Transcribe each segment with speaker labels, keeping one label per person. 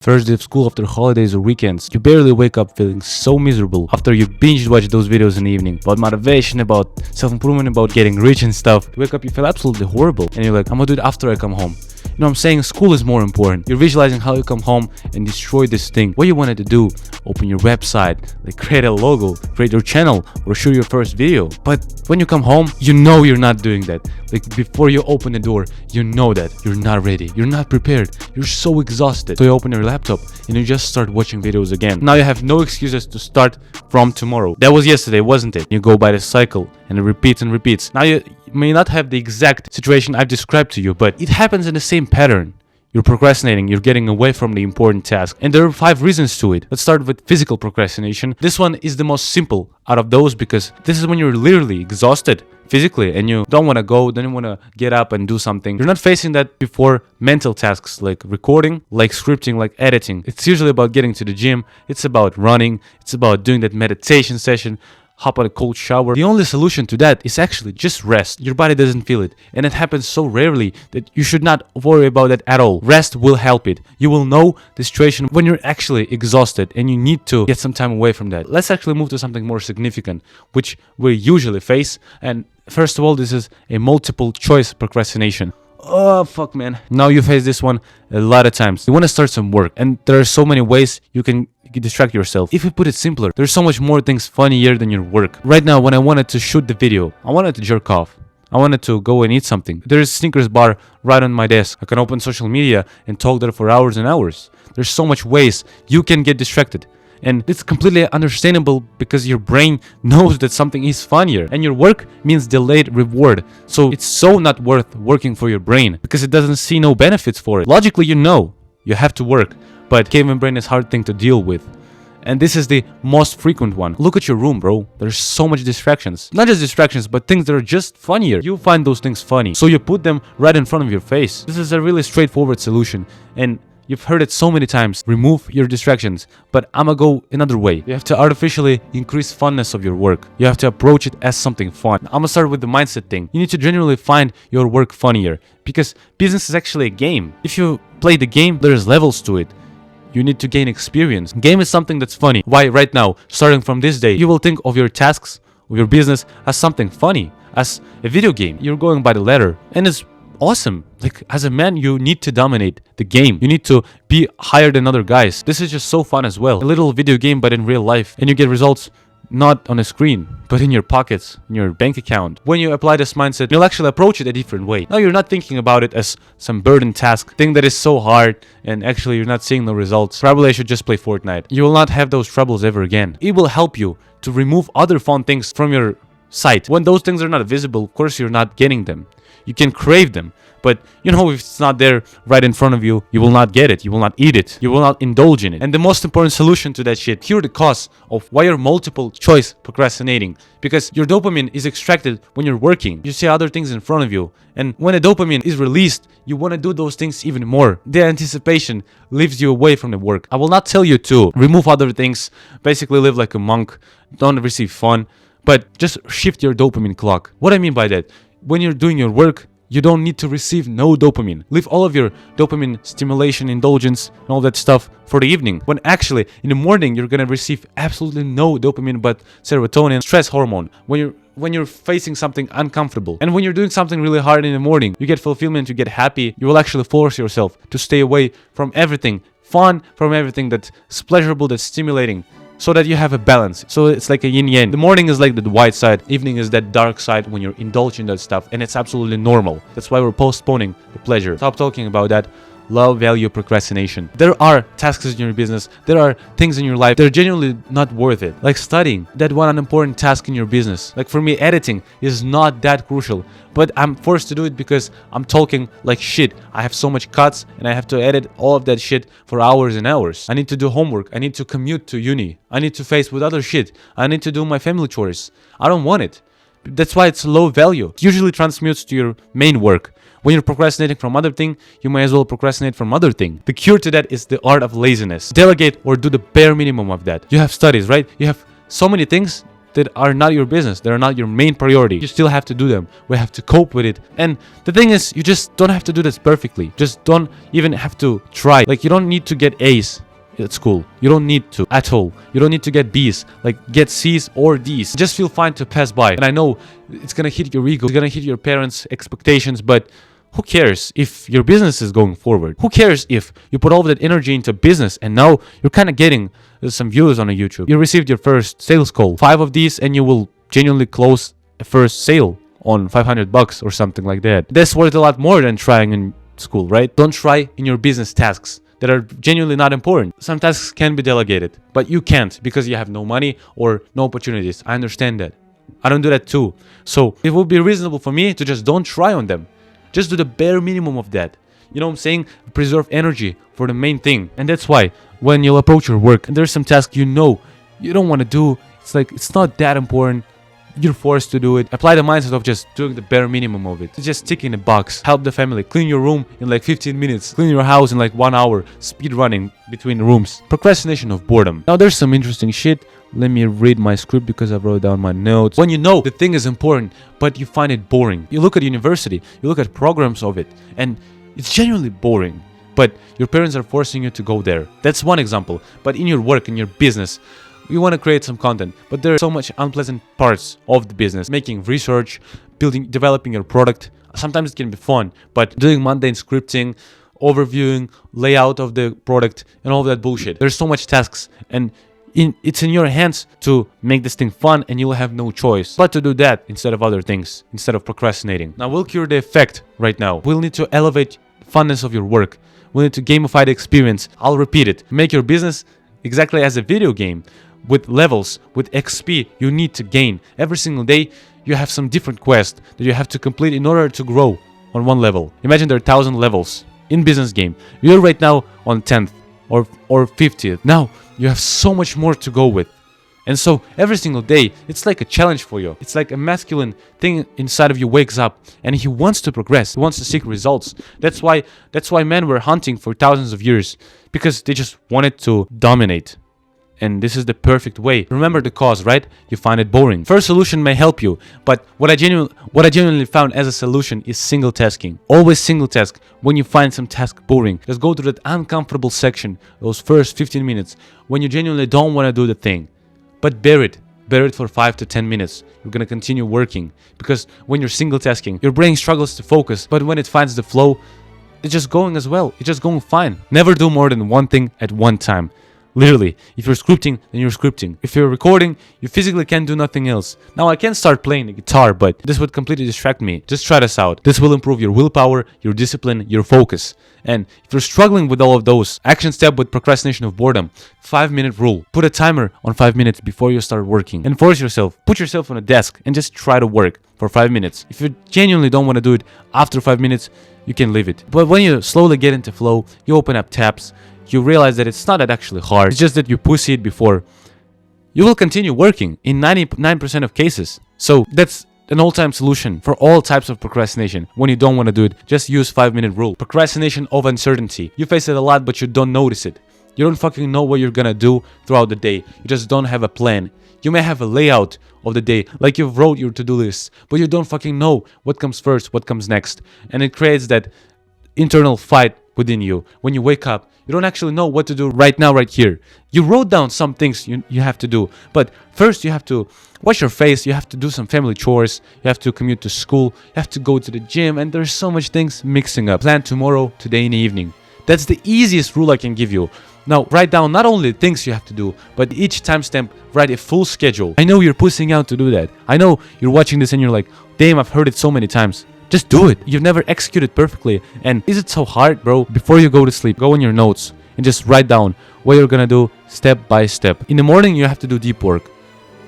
Speaker 1: First day of school after holidays or weekends, you barely wake up feeling so miserable after you binge watch those videos in the evening about motivation, about self-improvement, about getting rich and stuff. You wake up, you feel absolutely horrible, and you're like, I'm gonna do it after I come home. You know what I'm saying? School is more important. You're visualizing how you come home and destroy this thing. What you wanted to do, open your website, like create a logo, create your channel, or shoot your first video. But when you come home, you know you're not doing that. Like before you open the door, you know that you're not ready. You're not prepared. You're so exhausted. So you open your laptop and you just start watching videos again. Now you have no excuses to start from tomorrow. That was yesterday, wasn't it? You go by the cycle and it repeats and repeats. Now you may not have the exact situation I've described to you, but it happens in the same pattern. You're procrastinating, you're getting away from the important task. And there are 5 reasons to it. Let's start with physical procrastination. This one is the most simple out of those because this is when you're literally exhausted physically and you don't want to go, don't want to get up and do something. You're not facing that before mental tasks like recording, like scripting, like editing. It's usually about getting to the gym, it's about running, it's about doing that meditation session, hop on a cold shower. The only solution to that is actually just rest. Your body doesn't feel it, and it happens so rarely that you should not worry about that at all. Rest will help it. You will know the situation when you're actually exhausted and you need to get some time away from that. Let's actually move to something more significant, which we usually face. And first of all, this is a multiple choice procrastination. Oh fuck, man. Now you face this one a lot of times. You want to start some work and there are so many ways you can distract yourself. If we put it simpler, there's so much more things funnier than your work. Right now, when I wanted to shoot the video, I wanted to jerk off. I wanted to go and eat something. There's a Snickers bar right on my desk. I can open social media and talk there for hours and hours. There's so much ways you can get distracted. And it's completely understandable because your brain knows that something is funnier and your work means delayed reward. So it's so not worth working for your brain because it doesn't see no benefits for it. Logically, you know you have to work, but caveman brain is a hard thing to deal with. And this is the most frequent one. Look at your room, bro. There's so much distractions. Not just distractions, but things that are just funnier. You find those things funny, so you put them right in front of your face. This is a really straightforward solution. And you've heard it so many times. Remove your distractions. But I'ma go another way. You have to artificially increase funness of your work. You have to approach it as something fun. I'ma start with the mindset thing. You need to genuinely find your work funnier. Because business is actually a game. If you play the game, there's levels to it. You need to gain experience. Game is something that's funny. Why right now, starting from this day, you will think of your tasks, of your business as something funny, as a video game. You're going by the letter. And it's awesome. Like as a man, you need to dominate the game. You need to be higher than other guys. This is just so fun as well. A little video game, but in real life. And you get results not on a screen, but in your pockets, in your bank account. When you apply this mindset, you'll actually approach it a different way. Now you're not thinking about it as some burden task, thing that is so hard, and actually you're not seeing the results. Probably I should just play Fortnite. You will not have those troubles ever again. It will help you to remove other fun things from your sight. When those things are not visible, of course you're not getting them. You can crave them, but you know if it's not there right in front of you, you will not get it, you will not eat it, you will not indulge in it. And the most important solution to that shit, cure the cause of why you're multiple choice procrastinating. Because your dopamine is extracted when you're working. You see other things in front of you, and when the dopamine is released, you want to do those things even more. The anticipation leaves you away from the work. I will not tell you to remove other things, basically live like a monk, don't receive fun, but just shift your dopamine clock. What I mean by that, when you're doing your work, you don't need to receive no dopamine. Leave all of your dopamine stimulation, indulgence, and all that stuff for the evening. When actually, in the morning, you're gonna receive absolutely no dopamine but serotonin, stress hormone. When you're facing something uncomfortable. And when you're doing something really hard in the morning, you get fulfillment, you get happy. You will actually force yourself to stay away from everything fun, from everything that's pleasurable, that's stimulating, so that you have a balance. So it's like a yin-yang. The morning is like the white side, evening is that dark side when you're indulging that stuff, and it's absolutely normal. That's why we're postponing the pleasure. Stop talking about that. Low value procrastination. There are tasks in your business, there are things in your life that are genuinely not worth it. Like studying, that one unimportant task in your business. Like for me, editing is not that crucial, but I'm forced to do it because I'm talking like shit. I have so much cuts and I have to edit all of that shit for hours and hours. I need to do homework, I need to commute to uni, I need to face with other shit, I need to do my family chores. I don't want it. That's why it's low value. It usually transmutes to your main work. When you're procrastinating from other thing, you may as well procrastinate from other thing. The cure to that is the art of laziness. Delegate or do the bare minimum of that. You have studies, right? You have so many things that are not your business, that are not your main priority. You still have to do them. We have to cope with it. And the thing is, you just don't have to do this perfectly. Just don't even have to try. Like, you don't need to get A's at school. You don't need to at all. You don't need to get B's. Like, get C's or D's. Just feel fine to pass by. And I know it's gonna hit your ego, it's gonna hit your parents' expectations, but who cares if your business is going forward? Who cares if you put all of that energy into business and now you're kind of getting some views on a YouTube? You received your first sales call. 5 of these and you will genuinely close a first sale on $500 or something like that. That's worth a lot more than trying in school, right? Don't try in your business tasks that are genuinely not important. Some tasks can be delegated, but you can't because you have no money or no opportunities. I understand that. I don't do that too. So it would be reasonable for me to just don't try on them. Just do the bare minimum of that. You know what I'm saying? Preserve energy for the main thing. And that's why when you'll approach your work and there's some task you know you don't want to do, it's like it's not that important, you're forced to do it. Apply the mindset of just doing the bare minimum of it. Just tick in a box. Help the family. Clean your room in like 15 minutes. Clean your house in like 1 hour. Speed running between rooms. Procrastination of boredom. Now there's some interesting shit. Let me read my script because I wrote down my notes. When you know the thing is important, but you find it boring. You look at university, you look at programs of it, and it's genuinely boring. But your parents are forcing you to go there. That's one example. But in your work, in your business, you want to create some content, but there are so much unpleasant parts of the business. Making research, developing your product. Sometimes it can be fun, but doing mundane scripting, overviewing, layout of the product, and all that bullshit. There's so much tasks, and it's in your hands to make this thing fun, and you'll have no choice but to do that instead of other things, instead of procrastinating. Now we'll cure the effect right now. We'll need to elevate the funness of your work. We'll need to gamify the experience. I'll repeat it. Make your business exactly as a video game. With levels, with XP you need to gain. Every single day you have some different quest that you have to complete in order to grow on one level. Imagine there are 1,000 levels in business game. You're right now on 10th or 50th. Now you have so much more to go with. And so every single day it's like a challenge for you. It's like a masculine thing inside of you wakes up and he wants to progress. He wants to seek results. That's why men were hunting for thousands of years, because they just wanted to dominate. And this is the perfect way. Remember the cause, right? You find it boring. First solution may help you, but what I genuinely found as a solution is single tasking. Always single task. When you find some task boring, just go to that uncomfortable section, those first 15 minutes, when you genuinely don't want to do the thing. But bear it. Bear it for 5 to 10 minutes. You're gonna continue working. Because when you're single tasking, your brain struggles to focus, but when it finds the flow, it's just going as well. It's just going fine. Never do more than one thing at one time. Literally, if you're scripting, then you're scripting. If you're recording, you physically can't do nothing else. Now I can start playing the guitar, but this would completely distract me. Just try this out. This will improve your willpower, your discipline, your focus. And if you're struggling with all of those, action step with procrastination of boredom, 5-minute rule. Put a timer on 5 minutes before you start working. And force yourself. Put yourself on a desk and just try to work for 5 minutes. If you genuinely don't want to do it after 5 minutes, you can leave it. But when you slowly get into flow, you open up tabs, you realize that it's not that actually hard. It's just that you pussy it before. You will continue working in 99% of cases. So that's an all-time solution for all types of procrastination. When you don't want to do it, just use 5-minute rule. Procrastination of uncertainty. You face it a lot, but you don't notice it. You don't fucking know what you're gonna do throughout the day. You just don't have a plan. You may have a layout of the day, like you've wrote your to-do list, but you don't fucking know what comes first, what comes next. And it creates that internal fight within you. When you wake up, you don't actually know what to do right now, right here. You wrote down some things you have to do, but first you have to wash your face, you have to do some family chores, you have to commute to school, you have to go to the gym, and there's so much things mixing up. Plan tomorrow, today in the evening. That's the easiest rule I can give you. Now, write down not only things you have to do, but each timestamp, write a full schedule. I know you're pushing out to do that. I know you're watching this and you're like, damn, I've heard it so many times. Just do it. You've never executed perfectly. And is it so hard, bro? Before you go to sleep, go in your notes and just write down what you're gonna do step by step. In the morning, you have to do deep work.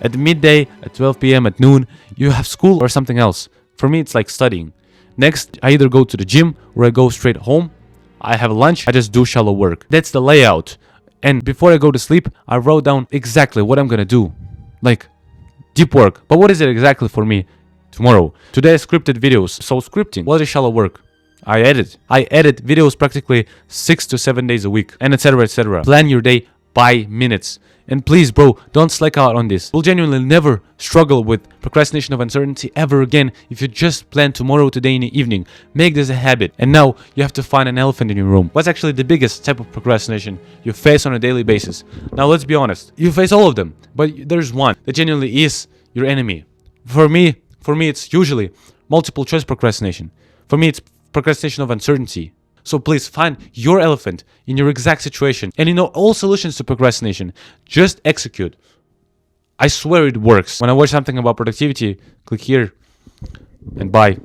Speaker 1: At midday, at 12 p.m., at noon, you have school or something else. For me, it's like studying. Next, I either go to the gym or I go straight home. I have lunch, I just do shallow work. That's the layout. And before I go to sleep, I wrote down exactly what I'm gonna do. Like, deep work. But what is it exactly for me? Tomorrow. Today I scripted videos. So scripting, what is shallow work? I edit videos practically 6 to 7 days a week, and etc. etc. Plan your day by minutes. And please, bro, don't slack out on this. You'll genuinely never struggle with procrastination of uncertainty ever again if you just plan tomorrow, today in the evening. Make this a habit. And now you have to find an elephant in your room. What's actually the biggest type of procrastination you face on a daily basis? Now, let's be honest. You face all of them, but there's one that genuinely is your enemy. For me, it's usually multiple choice procrastination. For me, it's procrastination of uncertainty. So please find your elephant in your exact situation. And you know all solutions to procrastination. Just execute. I swear it works. When I watch something about productivity, click here and bye.